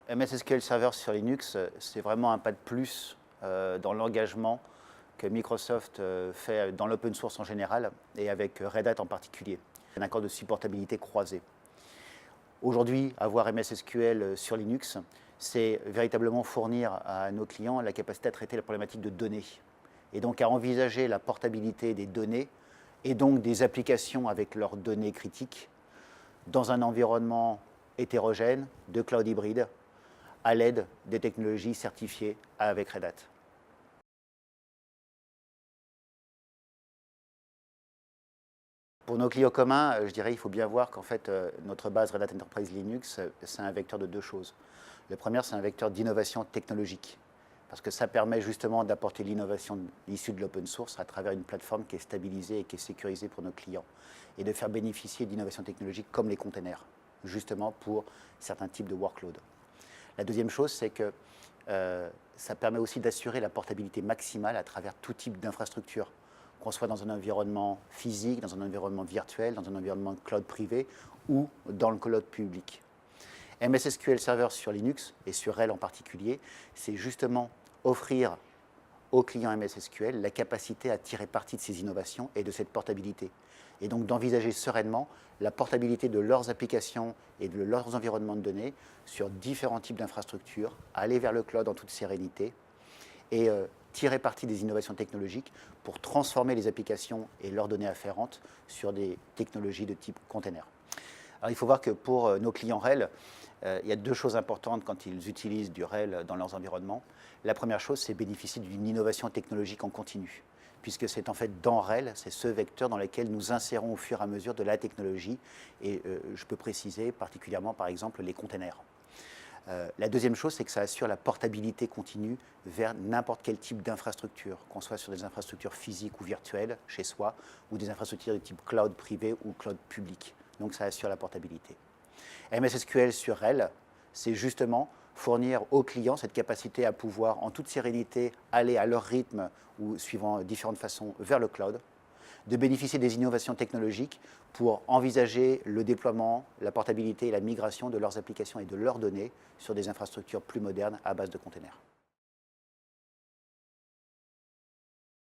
MS SQL Server sur Linux, c'est vraiment un pas de plus dans l'engagement que Microsoft fait dans l'open source en général et avec Red Hat en particulier. Un accord de supportabilité croisé. Aujourd'hui, avoir MS SQL sur Linux, c'est véritablement fournir à nos clients la capacité à traiter la problématique de données et donc à envisager la portabilité des données et donc des applications avec leurs données critiques dans un environnement hétérogène de cloud hybride à l'aide des technologies certifiées avec Red Hat. Pour nos clients communs, je dirais qu'il faut bien voir qu'en fait, notre base Red Hat Enterprise Linux, c'est un vecteur de deux choses. Le premier, c'est un vecteur d'innovation technologique, parce que ça permet justement d'apporter l'innovation issue de l'open source à travers une plateforme qui est stabilisée et qui est sécurisée pour nos clients, et de faire bénéficier d'innovations technologiques comme les containers, justement pour certains types de workloads. La deuxième chose, c'est que ça permet aussi d'assurer la portabilité maximale à travers tout type d'infrastructure, qu'on soit dans un environnement physique, dans un environnement virtuel, dans un environnement cloud privé ou dans le cloud public. MS SQL Server sur Linux et sur RHEL en particulier, c'est justement offrir aux clients MS SQL la capacité à tirer parti de ces innovations et de cette portabilité. Et donc d'envisager sereinement la portabilité de leurs applications et de leurs environnements de données sur différents types d'infrastructures, aller vers le cloud en toute sérénité et tirer parti des innovations technologiques pour transformer les applications et leurs données afférentes sur des technologies de type container. Alors, il faut voir que pour nos clients RHEL, il y a deux choses importantes quand ils utilisent du RHEL dans leurs environnements. La première chose, c'est bénéficier d'une innovation technologique en continu, puisque c'est en fait dans RHEL, c'est ce vecteur dans lequel nous insérons au fur et à mesure de la technologie, et je peux préciser particulièrement par exemple les containers. La deuxième chose, c'est que ça assure la portabilité continue vers n'importe quel type d'infrastructure, qu'on soit sur des infrastructures physiques ou virtuelles chez soi, ou des infrastructures de type cloud privé ou cloud public. Donc ça assure la portabilité. MS SQL sur RHEL, c'est justement fournir aux clients cette capacité à pouvoir en toute sérénité aller à leur rythme ou suivant différentes façons vers le cloud, de bénéficier des innovations technologiques pour envisager le déploiement, la portabilité et la migration de leurs applications et de leurs données sur des infrastructures plus modernes à base de containers.